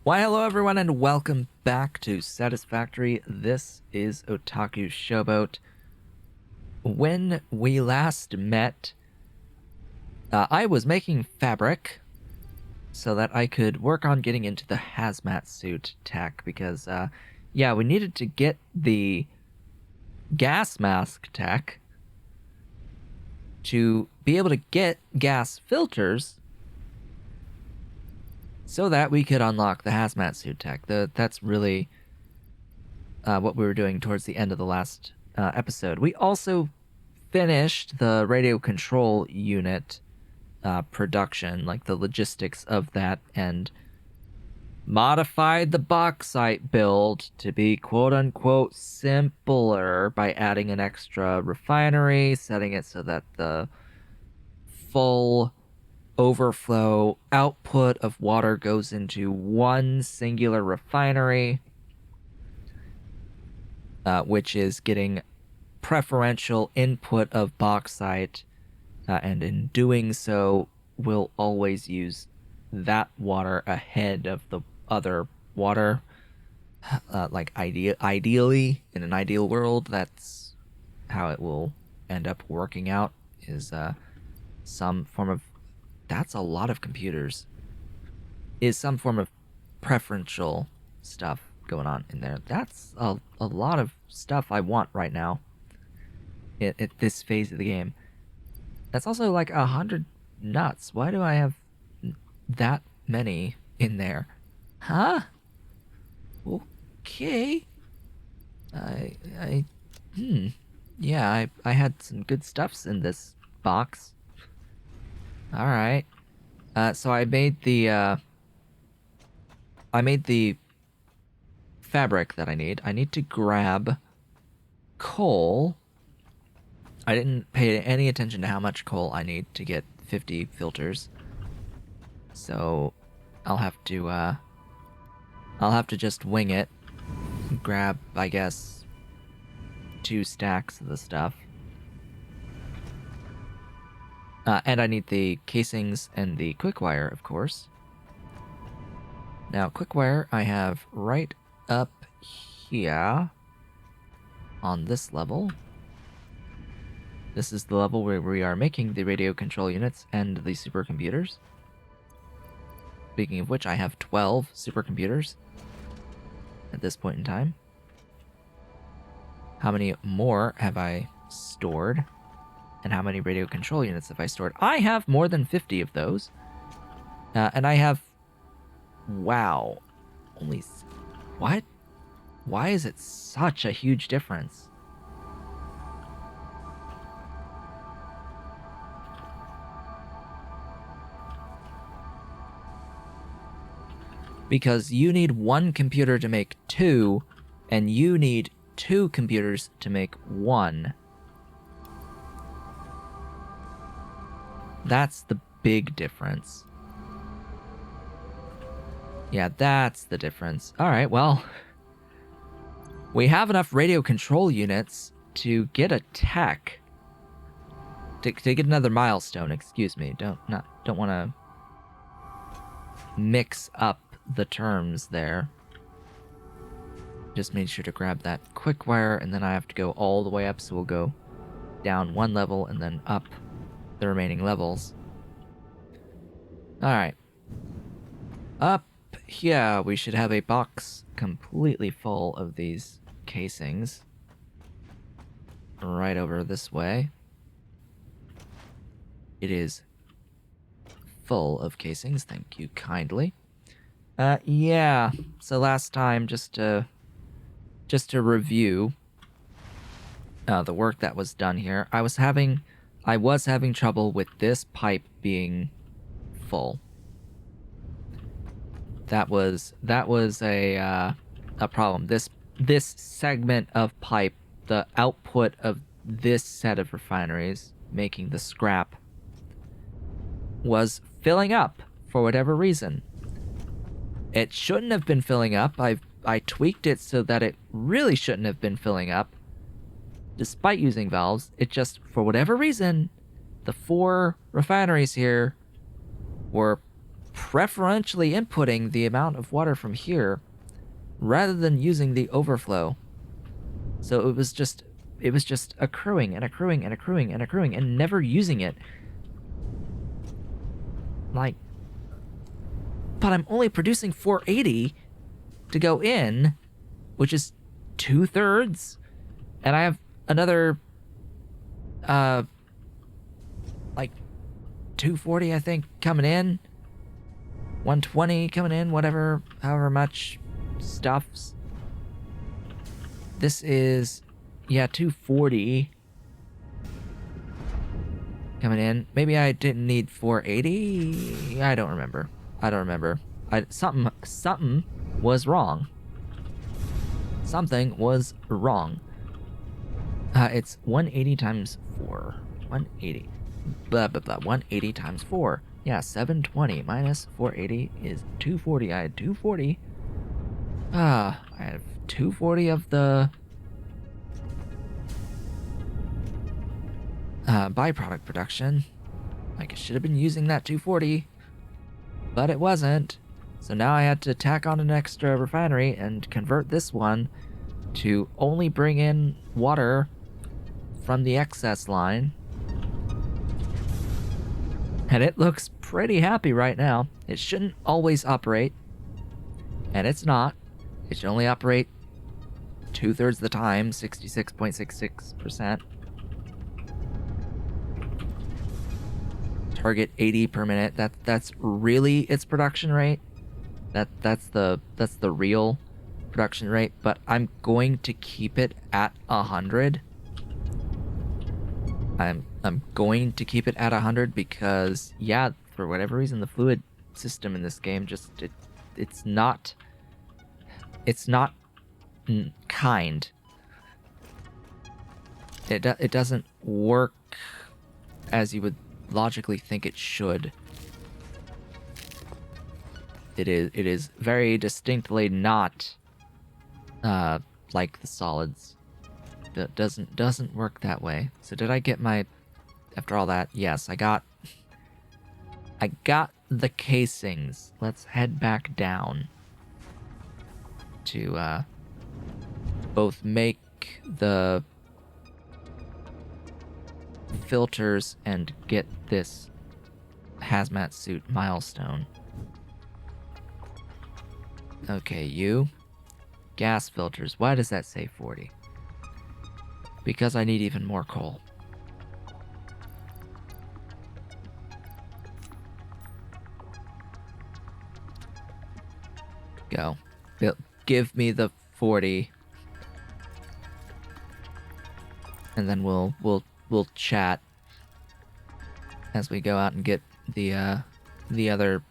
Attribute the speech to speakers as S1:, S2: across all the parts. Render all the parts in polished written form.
S1: Why, hello everyone, and welcome back to Satisfactory. This is Otaku Showboat. When we last met, I was making fabric so that I could work on getting into the hazmat suit tech because, yeah, we needed to get the gas mask tech to be able to get gas filters so that we could unlock the hazmat suit tech. That's really what we were doing towards the end of the last episode. We also finished the radio control unit production, like the logistics of that, and modified the bauxite build to be quote-unquote simpler by adding an extra refinery, setting it so that the full overflow output of water goes into one singular refinery, which is getting preferential input of bauxite, and in doing so will always use that water ahead of the other water. Ideally, in an ideal world, that's how it will end up working out, is some form of, that's a lot of computers, is some form of preferential stuff going on in there. That's a lot of stuff I want right now at this phase of the game. That's also like 100 nuts. Why do I have that many in there? Huh? Okay. Yeah, I had some good stuffs in this box. All right. So I made the fabric that I need. I need to grab coal. I didn't pay any attention to how much coal I need to get 50 filters. So I'll have to just wing it. Grab, I guess, 2 stacks of the stuff. And I need the casings and the quick wire, of course. Now, quick wire I have right up here on this level. This is the level where we are making the radio control units and the supercomputers. Speaking of which, I have 12 supercomputers at this point in time. How many more have I stored? And how many radio control units have I stored? I have more than 50 of those. And I have... Wow. Only... What? Why is it such a huge difference? Because you need 1 computer to make 2, and you need 2 computers to make 1. That's the big difference. Yeah, that's the difference. Alright, well, we have enough radio control units to get a tech. To get another milestone, excuse me. Don't want to mix up the terms there. Just made sure to grab that quick wire, and then I have to go all the way up, so we'll go down 1 level and then up the remaining levels. Alright. Up here, we should have a box completely full of these casings. Right over this way. It is full of casings, thank you kindly. Yeah, so last time, just to review the work that was done here, I was having trouble with this pipe being full. That was a problem. This segment of pipe, the output of this set of refineries making the scrap, was filling up for whatever reason. It shouldn't have been filling up. I tweaked it so that it really shouldn't have been filling up. Despite using valves, it just, for whatever reason, the 4 refineries here were preferentially inputting the amount of water from here rather than using the overflow. So it was just accruing and accruing and accruing and accruing and never using it. Like, but I'm only producing 480 to go in, which is 2/3, and I have another like 240 I think coming in, 120 coming in, whatever, however much stuffs. This is, yeah, 240 coming in. Maybe I didn't need 480. I don't remember. Something was wrong. Something was wrong. It's 180 times 4. 180. Blah, blah, blah. 180 times 4. Yeah, 720 minus 480 is 240. I had 240. I have 240 of the byproduct production. Like, I should have been using that 240, but it wasn't. So now I had to tack on an extra refinery and convert this one to only bring in water from the excess line. And it looks pretty happy right now. It shouldn't always operate, and it's not. It should only operate 2/3 of the time, 66.66%. Target 80 per minute. That's really its production rate. That's the real production rate, but I'm going to keep it at 100. I'm going to keep it at 100 because, yeah, for whatever reason, the fluid system in this game just it's not kind. It doesn't work as you would logically think it should. It is very distinctly not like the solids. It doesn't work that way. So did I get my, after all that? Yes, I got the casings. Let's head back down to both make the filters and get this hazmat suit milestone. Okay, you. Gas filters. Why does that say 40? Because I need even more coal. Go. Give me the 40. And then we'll chat as we go out and get the other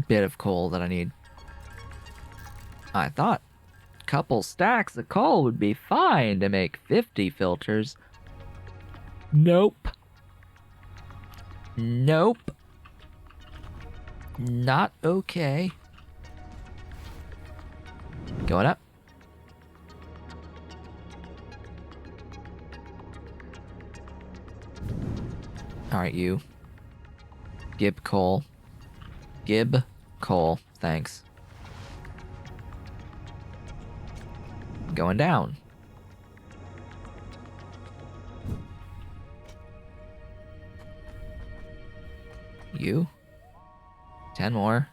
S1: bit of coal that I need. I thought a couple stacks of coal would be fine to make 50 filters. Nope. Nope. Not okay. Going up. Alright, you. Gib coal. Gib coal. Thanks. Going down. You. 10 more.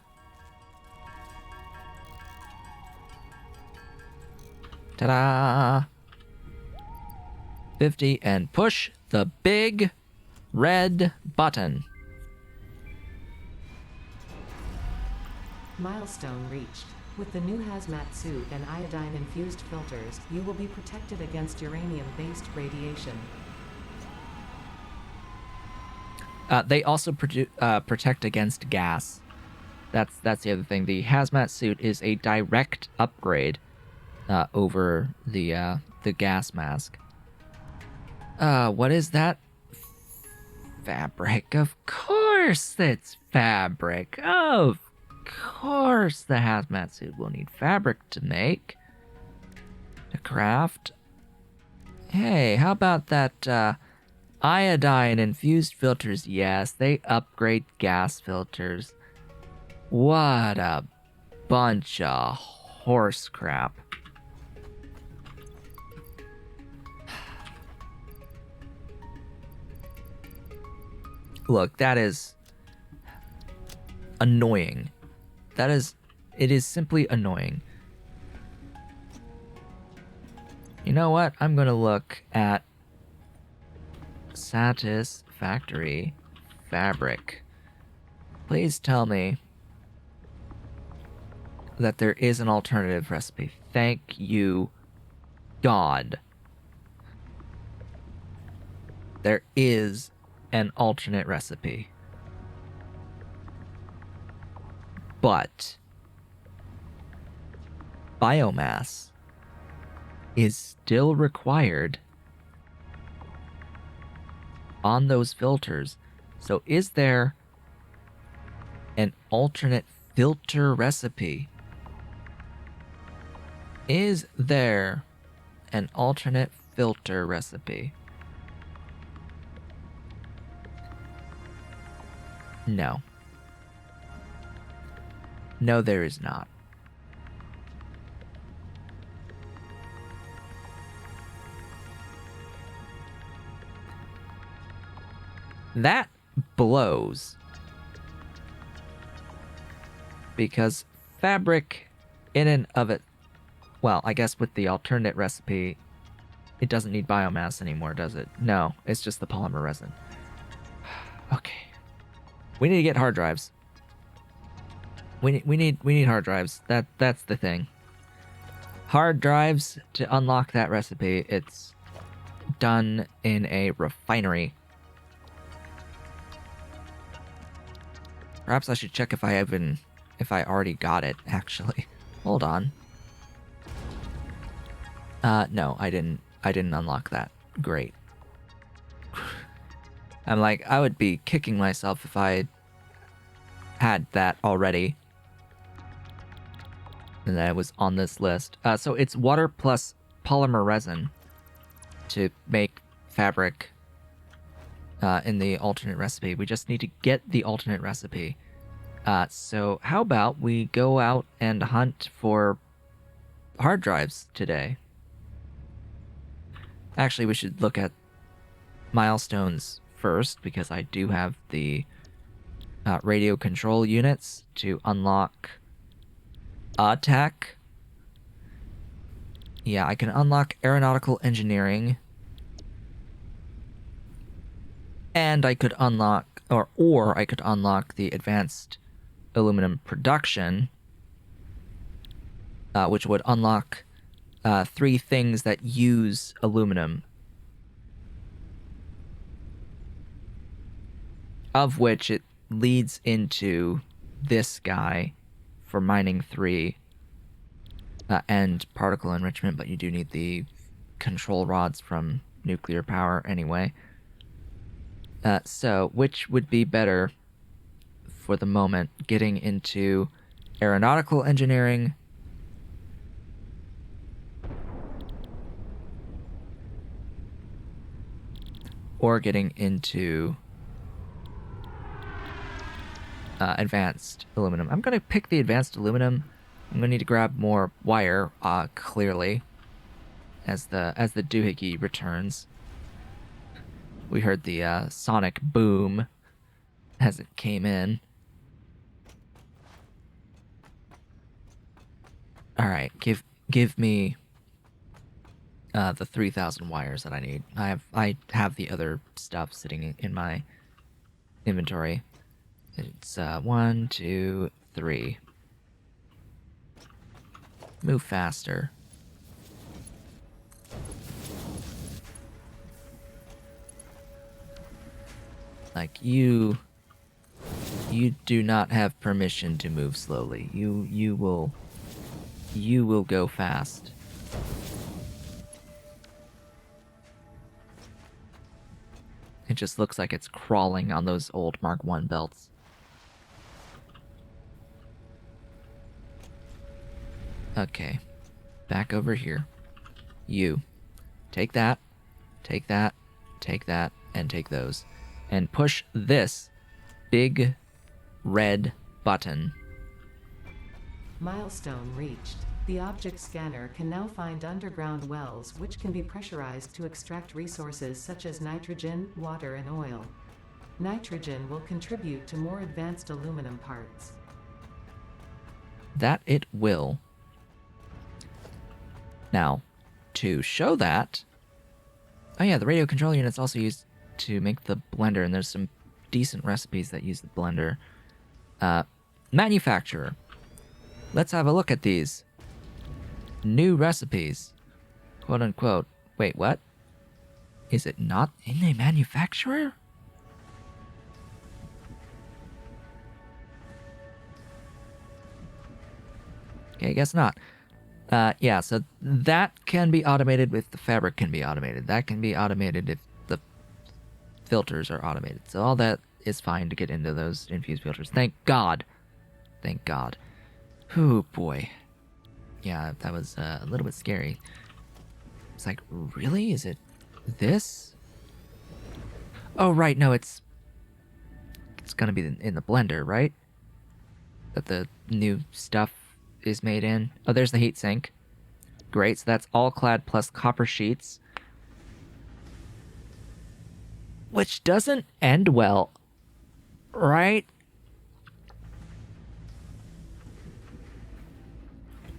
S1: Ta-da! 50, and push the big red button.
S2: Milestone reached. With the new hazmat suit and iodine-infused filters, you will be protected against uranium-based radiation.
S1: They also protect against gas. That's the other thing. The hazmat suit is a direct upgrade over the gas mask. What is that? Fabric. Of course it's fabric. Of course the hazmat suit will need fabric to make. To craft. Hey, how about that iodine infused filters? Yes, they upgrade gas filters. What a bunch of horse crap. Look, that is annoying. It is simply annoying. You know what? I'm gonna look at Satisfactory fabric. Please tell me that there is an alternative recipe. Thank you, God. There is an alternate recipe. But biomass is still required on those filters. So is there an alternate filter recipe? Is there an alternate filter recipe? No. No, there is not. That blows. Because fabric in and of it, well, I guess with the alternate recipe, it doesn't need biomass anymore, does it? No, it's just the polymer resin. Okay. We need to get hard drives. We need hard drives. That's the thing. Hard drives to unlock that recipe. It's done in a refinery. Perhaps I should check if I already got it, actually. Hold on. No, I didn't unlock that. Great. I'm like, I would be kicking myself if I had that already. And that was on this list. So it's water plus polymer resin to make fabric in the alternate recipe. We just need to get the alternate recipe. So how about we go out and hunt for hard drives today? Actually, we should look at milestones first, because I do have the radio control units to unlock attack. Yeah, I can unlock aeronautical engineering. And I could unlock, or I could unlock the advanced aluminum production, which would unlock 3 things that use aluminum, of which it leads into this guy for mining 3 and particle enrichment, but you do need the control rods from nuclear power anyway. So, which would be better for the moment, getting into aeronautical engineering or getting into advanced aluminum? I'm going to pick the advanced aluminum. I'm going to need to grab more wire, clearly, as the doohickey returns. We heard the sonic boom as it came in. All right, give me the 3,000 wires that I need. I have the other stuff sitting in my inventory. It's 1, 2, 3. Move faster. Like, you do not have permission to move slowly. You will go fast. It just looks like it's crawling on those old Mark I belts. Okay. Back over here. You. Take that, take that, take that, and take those. And push this big red button
S2: Milestone reached. The object scanner can now find underground wells which can be pressurized to extract resources such as nitrogen, water, and oil. Nitrogen will contribute to more advanced aluminum parts.
S1: That it will. Now, to show that... Oh yeah, the radio control unit's also used to make the blender, and there's some decent recipes that use the blender. Manufacturer. Let's have a look at these. New recipes. Quote unquote. Wait, what? Is it not in a manufacturer? Okay, I guess not. Yeah, so that can be automated if the fabric can be automated. That can be automated if the filters are automated. So all that is fine to get into those infused filters. Thank God. Thank God. Oh boy. Yeah, that was a little bit scary. It's like, really? Is it this? Oh, right, no, it's gonna be in the blender, right? That the new stuff is made in. Oh, there's the heatsink. Great, so that's all clad plus copper sheets. Which doesn't end well, right?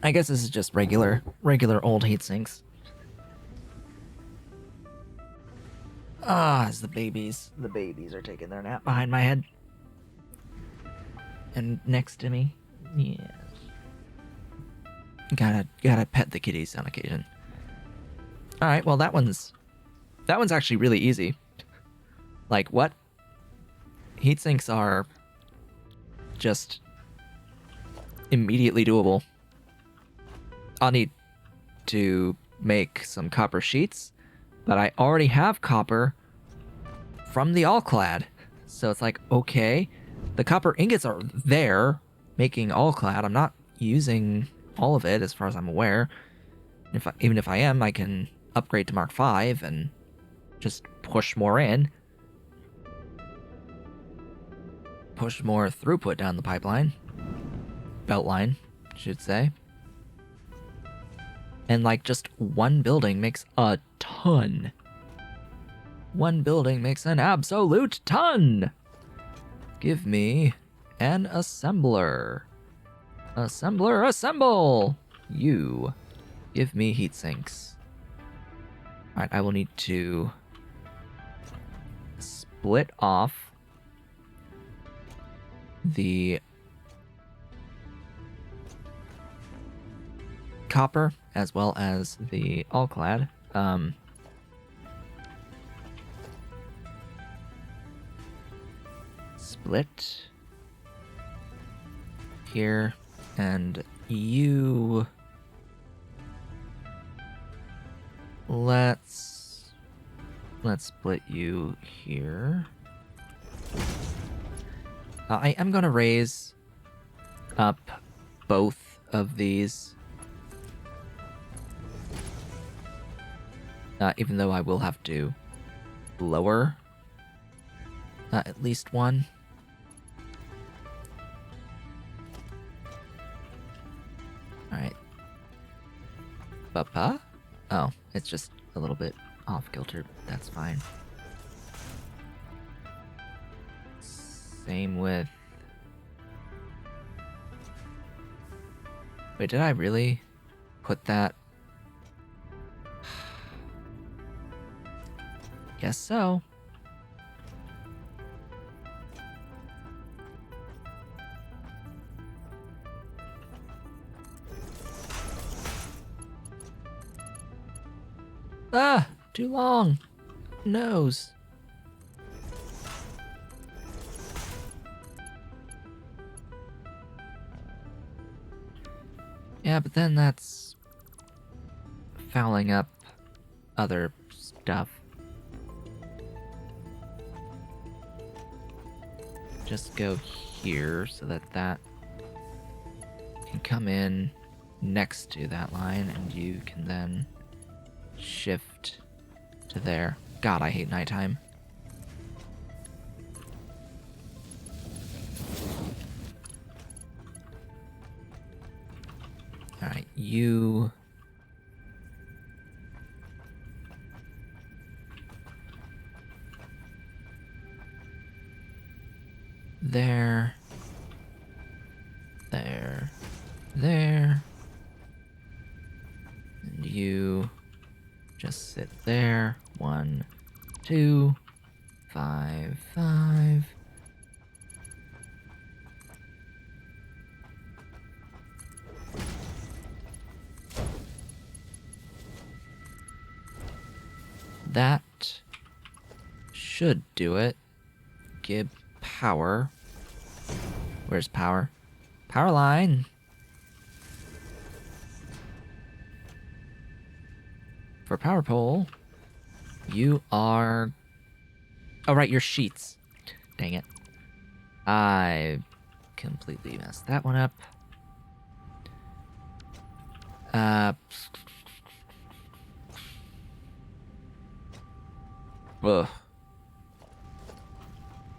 S1: I guess this is just regular old heat sinks. As the babies are taking their nap behind my head. And next to me. Yes. Gotta pet the kitties on occasion. Alright, well that one's actually really easy. Like, what? Heat sinks are just immediately doable. I'll need to make some copper sheets, but I already have copper from the all-clad. So it's like, okay, the copper ingots are there making all-clad. I'm not using all of it as far as I'm aware. Even if I am, I can upgrade to Mark V and just push more in. Push more throughput down the pipeline. Beltline, I should say. And like just one building makes a ton. One building makes an absolute ton. Give me an assembler. Assembler, assemble! You. Give me heat sinks. Alright, I will need to split off the copper as well as the all-clad. Split here, and you... Let's split you here. I am gonna raise up both of these. Even though I will have to lower at least one. Alright. Papa? Oh, it's just a little bit off kilter. That's fine. Same with... Wait, did I really put that? Guess so. Ah, too long. Nose. Yeah, but then that's fouling up other stuff. Just go here so that that can come in next to that line, and you can then shift to there. God, I hate nighttime. you... There. There. There. And you just sit there. 1, 2, 5, 5. That should do it. Give power. Where's power? Power line. For power pole, you are... Oh, right, your sheets. Dang it. I completely messed that one up. Ugh.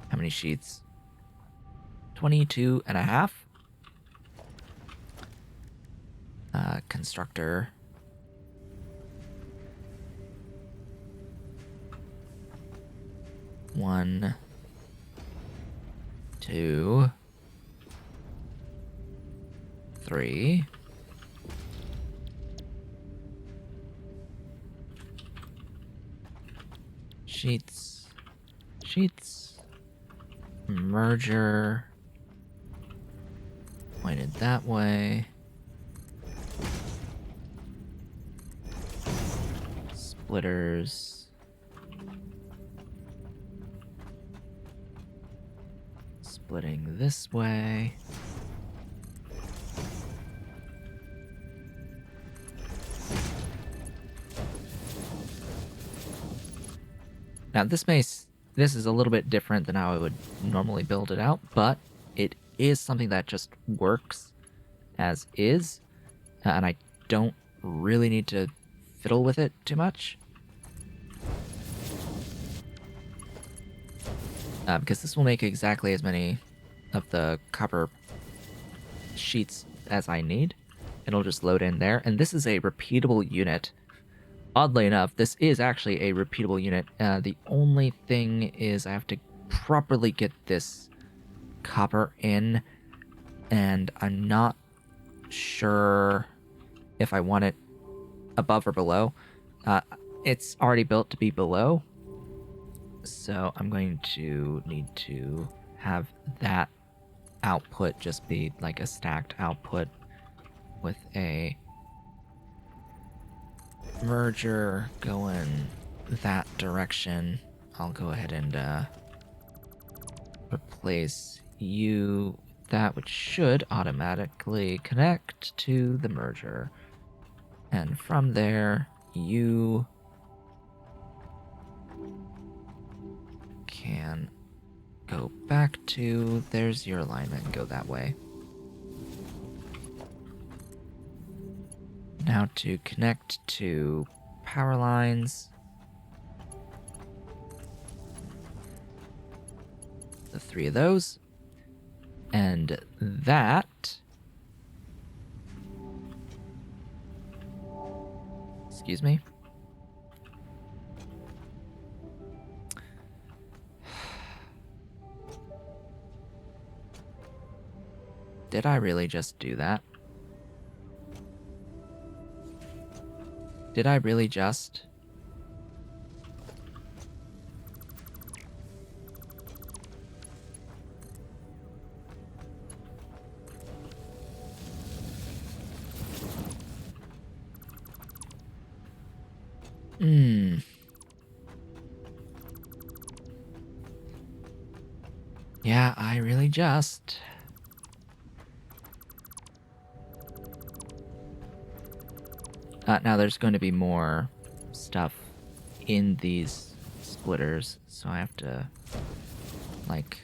S1: How many sheets? 22 and a half. Constructor. One, 2, 3. Sheets. Sheets. Merger. Pointed that way. Splitters. Splitting this way. Now this is a little bit different than how I would normally build it out, but it is something that just works as is, and I don't really need to fiddle with it too much. Because this will make exactly as many of the copper sheets as I need. It'll just load in there, and this is a repeatable unit. Oddly enough, this is actually a repeatable unit. The only thing is I have to properly get this copper in, and I'm not sure if I want it above or below. It's already built to be below, so I'm going to need to have that output just be like a stacked output with a merger going that direction. I'll go ahead and replace you that, which should automatically connect to the merger. And from there, you can go back to, there's your alignment, and go that way. Now to connect to power lines. The 3 of those. And that... Excuse me. Did I really just do that? Did I really just? Yeah, I really just. Now there's going to be more stuff in these splitters, so I have to, like,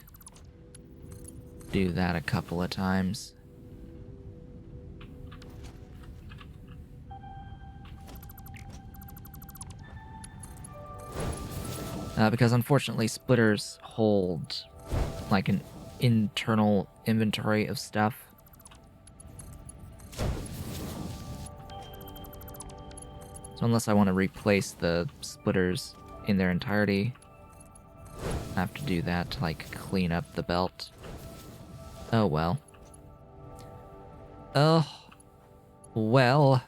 S1: do that a couple of times. Because unfortunately splitters hold, like, an internal inventory of stuff. So unless I want to replace the splitters in their entirety, I have to do that to, like, clean up the belt. Oh, well. Oh, well.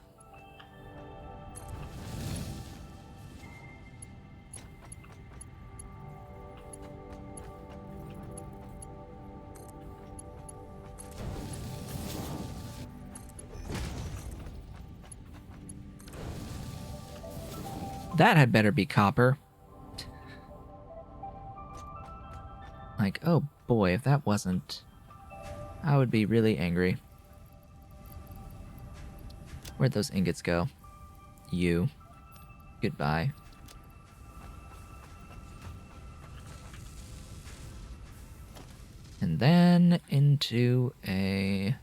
S1: That had better be copper. Like, oh boy, if that wasn't, I would be really angry. Where'd those ingots go? You. Goodbye. And then into a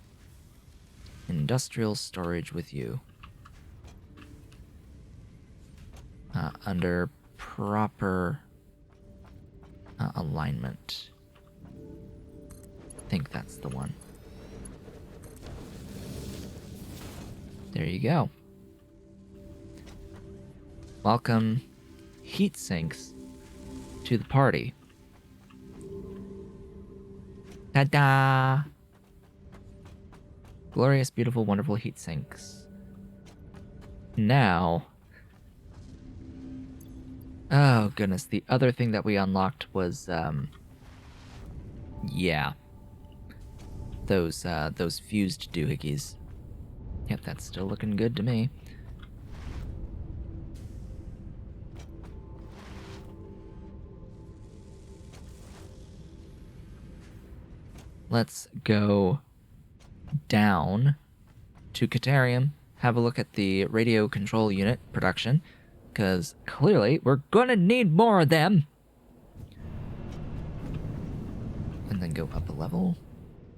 S1: industrial storage with you. Under proper alignment. I think that's the one. There you go. Welcome, heat sinks, to the party. Ta-da! Glorious, beautiful, wonderful heat sinks. Now... Oh, goodness. The other thing that we unlocked was, yeah. Those fused doohickeys. Yep, that's still looking good to me. Let's go down to Catarium, have a look at the radio control unit production, because clearly we're gonna need more of them. And then go up a level.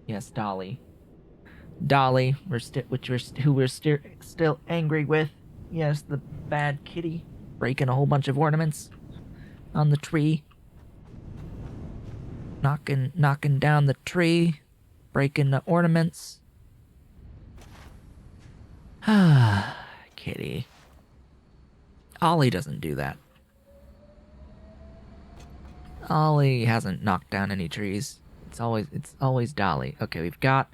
S1: Yes, Dolly. Dolly, who we're still angry with. Yes, the bad kitty breaking a whole bunch of ornaments on the tree. Knocking down the tree, breaking the ornaments. Ah, kitty. Ollie doesn't do that. Ollie hasn't knocked down any trees. It's always Dolly. Okay, we've got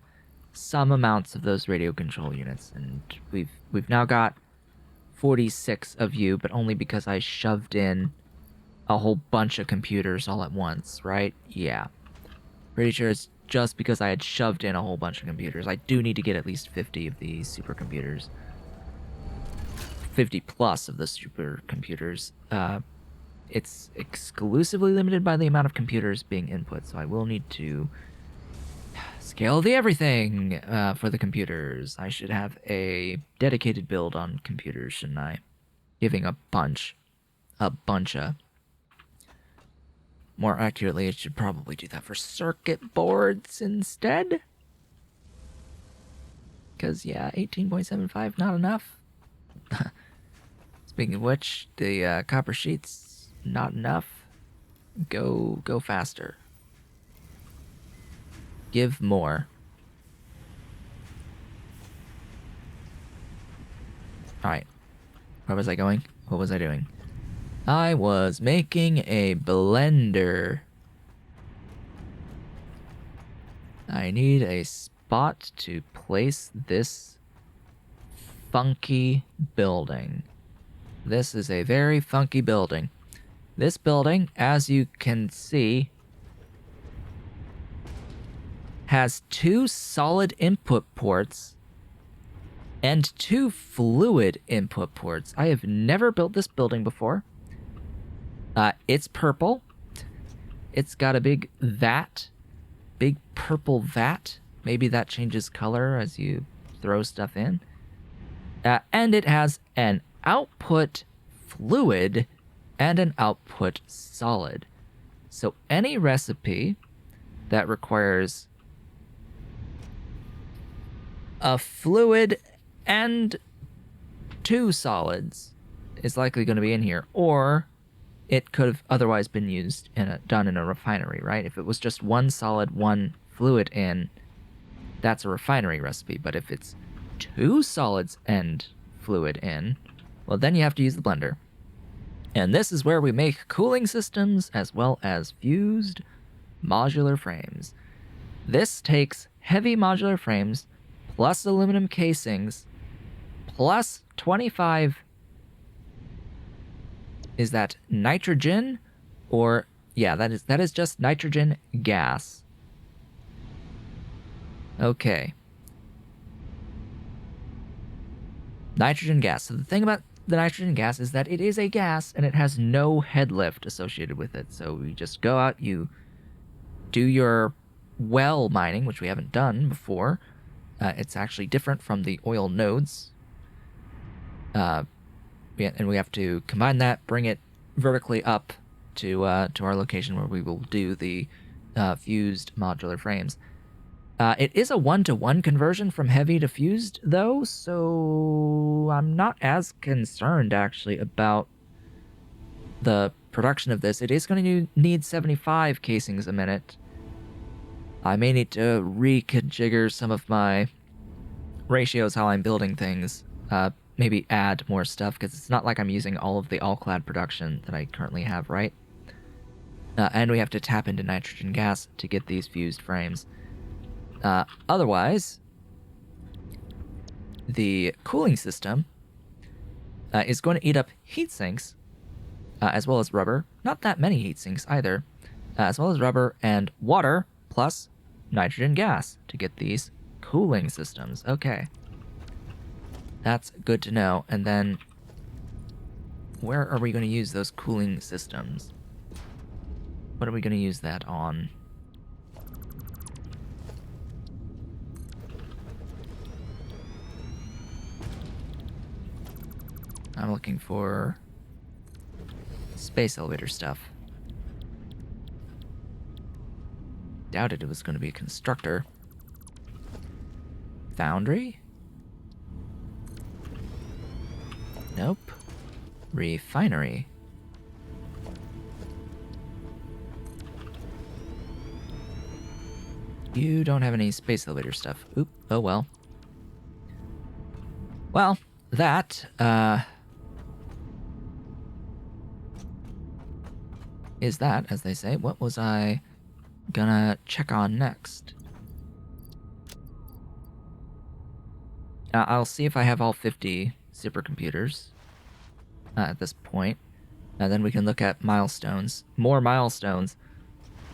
S1: some amounts of those radio control units, and we've now got 46 of you, but only because I shoved in a whole bunch of computers all at once, right? Yeah. Pretty sure it's just because I had shoved in a whole bunch of computers. I do need to get at least 50 of these supercomputers. 50 plus of the supercomputers. It's exclusively limited by the amount of computers being input, so I will need to scale the everything for the computers. I should have a dedicated build on computers, shouldn't I? Giving a bunch of. More accurately, it should probably do that for circuit boards instead. Because, yeah, 18.75, not enough. Speaking of which, the copper sheets, not enough. Go faster. Give more. Alright. Where was I going? What was I doing? I was making a blender. I need a spot to place this funky building. This is a very funky building. This building, as you can see, has 2 solid input ports and 2 fluid input ports. I have never built this building before. It's purple. It's got a big vat. Big purple vat. Maybe that changes color as you throw stuff in. And it has an output fluid and an output solid. So any recipe that requires a fluid and 2 solids is likely going to be in here, or it could have otherwise been used done in a refinery, right? If it was just 1 solid, 1 fluid in, that's a refinery recipe. But if it's 2 solids and fluid in, well, then you have to use the blender. And this is where we make cooling systems as well as fused modular frames. This takes heavy modular frames plus aluminum casings plus 25. Is that nitrogen? Or yeah, that is just nitrogen gas. Okay. Nitrogen gas. So the thing about the nitrogen gas is that it is a gas and it has no head lift associated with it. So you just go out, you do your well mining, which we haven't done before. It's actually different from the oil nodes. And we have to combine that, bring it vertically up to our location where we will do the fused modular frames. It is a 1-to-1 conversion from heavy to fused, though, so I'm not as concerned, actually, about the production of this. It is going to need 75 casings a minute. I may need to reconfigure some of my ratios how I'm building things. Maybe add more stuff, because it's not like I'm using all of the all-clad production that I currently have, right? And we have to tap into nitrogen gas to get these fused frames. Otherwise, the cooling system is going to eat up heat sinks, as well as rubber. Not that many heat sinks either, as well as rubber and water plus nitrogen gas to get these cooling systems. Okay. That's good to know. And then, where are we going to use those cooling systems? What are we going to use that on? I'm looking for space elevator stuff. Doubted it was going to be a constructor. Foundry? Nope. Refinery. You don't have any space elevator stuff. Oop. Oh well. Well, that, is that, as they say. What was I gonna check on next? I'll see if I have all 50 supercomputers at this point. And then we can look at milestones. More milestones.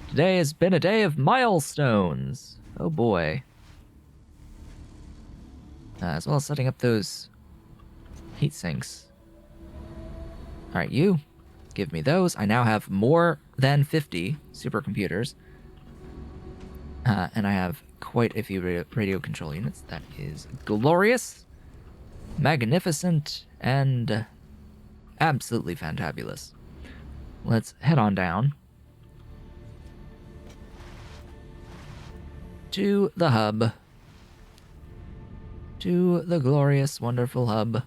S1: Today has been a day of milestones. Oh boy. As well as setting up those heat sinks. Alright, you. Give me those. I now have more than 50 supercomputers. And I have quite a few radio control units. That is glorious, magnificent, and absolutely fantabulous. Let's head on down to the hub. To the glorious, wonderful hub.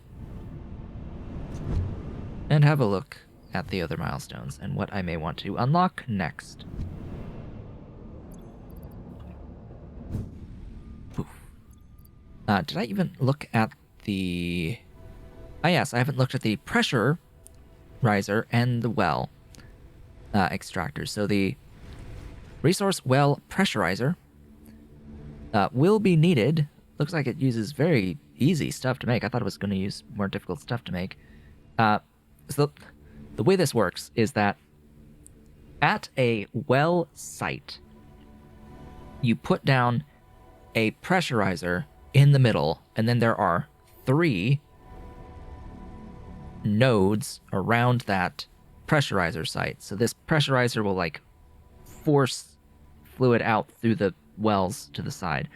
S1: And have a look at the other milestones and what I may want to unlock next. Did I even look at the... Oh yes, I haven't looked at the pressure riser and the well extractors. So the resource well pressurizer will be needed. Looks like it uses very easy stuff to make. I thought it was going to use more difficult stuff to make. So the way this works is that at a well site, you put down a pressurizer in the middle, and then there are 3 nodes around that pressurizer site. So this pressurizer will like force fluid out through the wells to the side,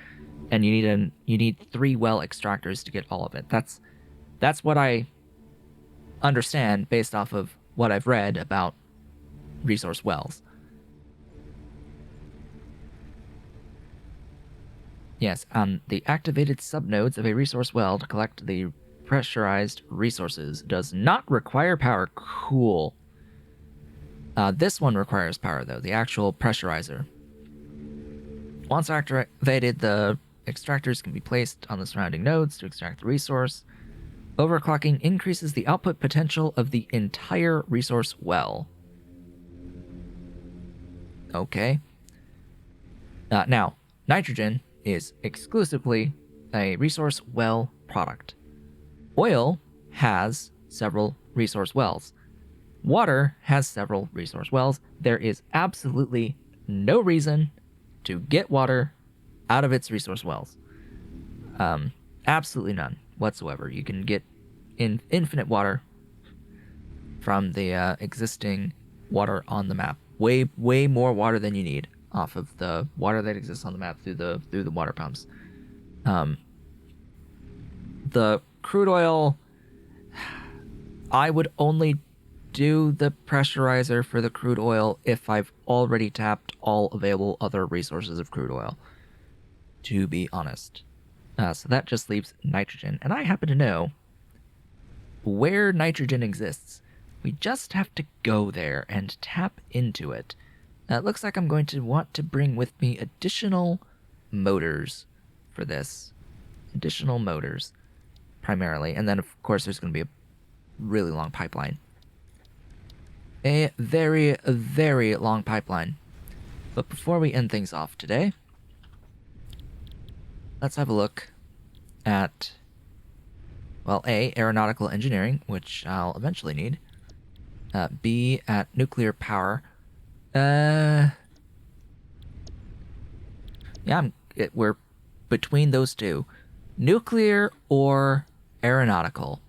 S1: and you need 3 well extractors to get all of it. That's what I understand based off of what I've read about resource wells. Yes, the activated subnodes of a resource well to collect the pressurized resources does not require power. Cool. This one requires power, though, the actual pressurizer. Once activated, the extractors can be placed on the surrounding nodes to extract the resource. Overclocking increases the output potential of the entire resource well. Okay. Now, nitrogen is exclusively a resource well product. Oil has several resource wells. Water has several resource wells. There is absolutely no reason to get water out of its resource wells. Absolutely none whatsoever. You can get infinite water from the existing water on the map. Way more water than you need off of the water that exists on the map through the water pumps. The crude oil, I would only do the pressurizer for the crude oil if I've already tapped all available other resources of crude oil, to be honest. So that just leaves nitrogen. And I happen to know where nitrogen exists. We just have to go there and tap into it. It looks like I'm going to want to bring with me additional motors for this. Additional motors, primarily. And then, of course, there's going to be a really long pipeline. A very, very long pipeline. But before we end things off today, let's have a look at, well, A, aeronautical engineering, which I'll eventually need. B, at nuclear power. Yeah, we're between those two. Nuclear or aeronautical.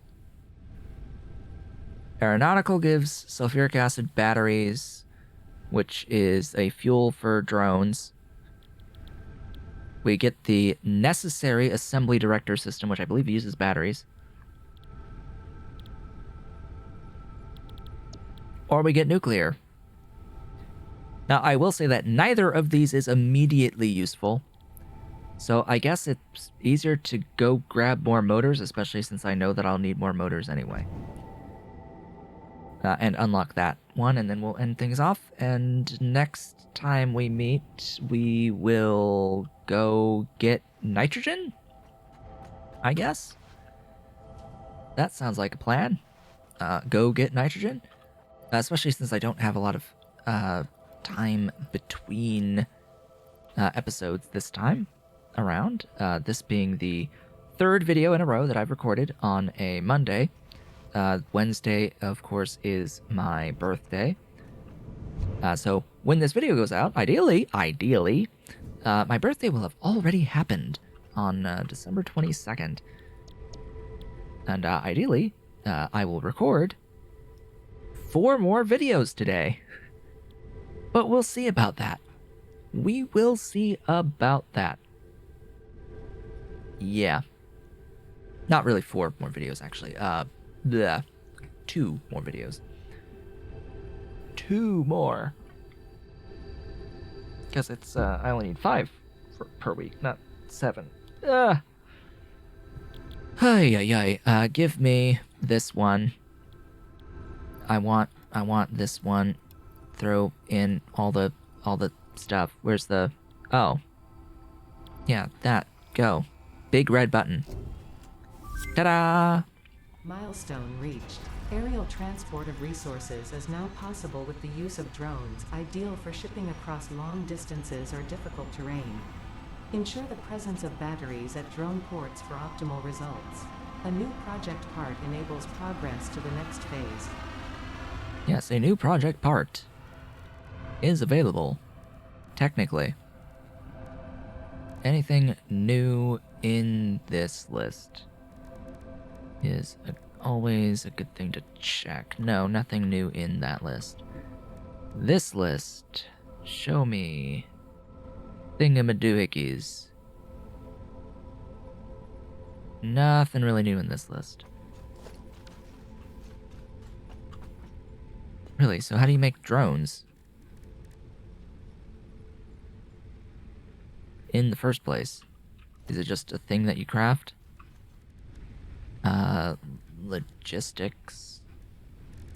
S1: Aeronautical gives sulfuric acid batteries, which is a fuel for drones. We get the necessary assembly director system, which I believe uses batteries. Or we get nuclear. Now, I will say that neither of these is immediately useful. So I guess it's easier to go grab more motors, especially since I know that I'll need more motors anyway. And unlock that one, and then we'll end things off. And next time we meet, we will go get nitrogen? I guess? That sounds like a plan. Go get nitrogen? Especially since I don't have a lot of time between episodes this time around. This being the third video in a row that I've recorded on a Monday. Wednesday, of course, is my birthday. So when this video goes out, ideally, my birthday will have already happened on December 22nd. And ideally, I will record 4 more videos today. But we'll see about that. We will see about that. Yeah. Not really 4 more videos, actually. 2 more videos. 2 more. Because it's, I only need 5 per week, not 7. Give me this one. I want this one. Throw in all the stuff. Where's the... Oh. Yeah, that. Go. Big red button. Ta-da!
S2: Milestone reached. Aerial transport of resources is now possible with the use of drones, ideal for shipping across long distances or difficult terrain. Ensure the presence of batteries at drone ports for optimal results. A new project part enables progress to the next phase.
S1: Yes, a new project part is available, technically. Anything new in this list is always a good thing to check. No, nothing new in that list. This list, show me thingamadoohickeys. Nothing really new in this list. Really, so how do you make drones? In the first place? Is it just a thing that you craft? Logistics.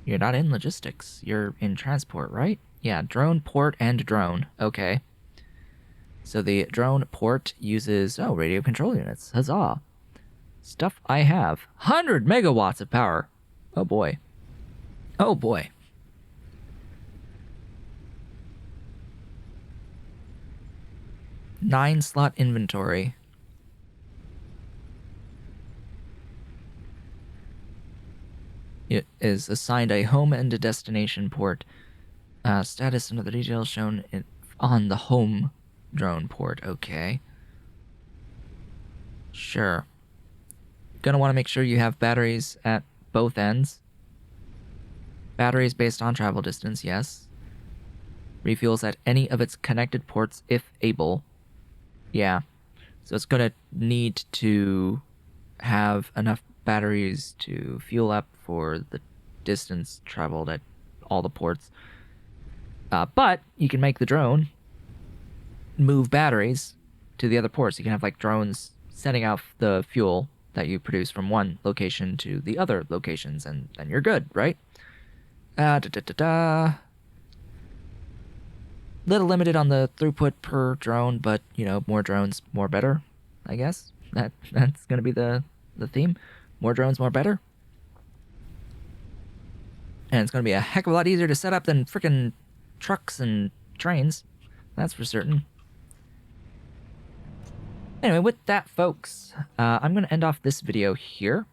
S1: You're not in logistics. You're in transport, right? Yeah, drone, port, and drone. Okay. So the drone port uses, radio control units. Huzzah. stuff I have. 100 megawatts of power. Oh boy. Oh boy. Nine slot inventory. It is assigned a home and a destination port. Status and other details shown on the home drone port. Okay. Sure. Gonna want to make sure you have batteries at both ends. Batteries based on travel distance, yes. Refuels at any of its connected ports if able. Yeah. So it's gonna need to have enough batteries to fuel up for the distance traveled at all the ports. But you can make the drone move batteries to the other ports. You can have like drones sending out the fuel that you produce from one location to the other locations, and then you're good, right? Little limited on the throughput per drone, but you know, more drones, more better, I guess. That's gonna be the theme. More drones, more better. And it's gonna be a heck of a lot easier to set up than freaking trucks and trains. That's for certain. Anyway, with that, folks, I'm going to end off this video here.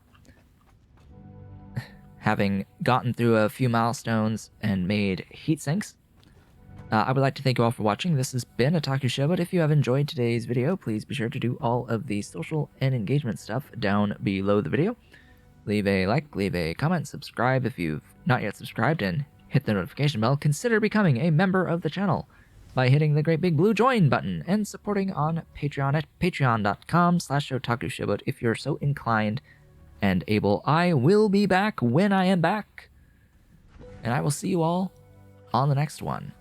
S1: Having gotten through a few milestones and made heat sinks. I would like to thank you all for watching. This has been Otaku Show, but if you have enjoyed today's video, please be sure to do all of the social and engagement stuff down below the video. Leave a like, leave a comment, subscribe if you've not yet subscribed, and hit the notification bell. Consider becoming a member of the channel by hitting the great big blue join button and supporting on Patreon at patreon.com/otakushowboat if you're so inclined and able. I will be back when I am back, and I will see you all on the next one.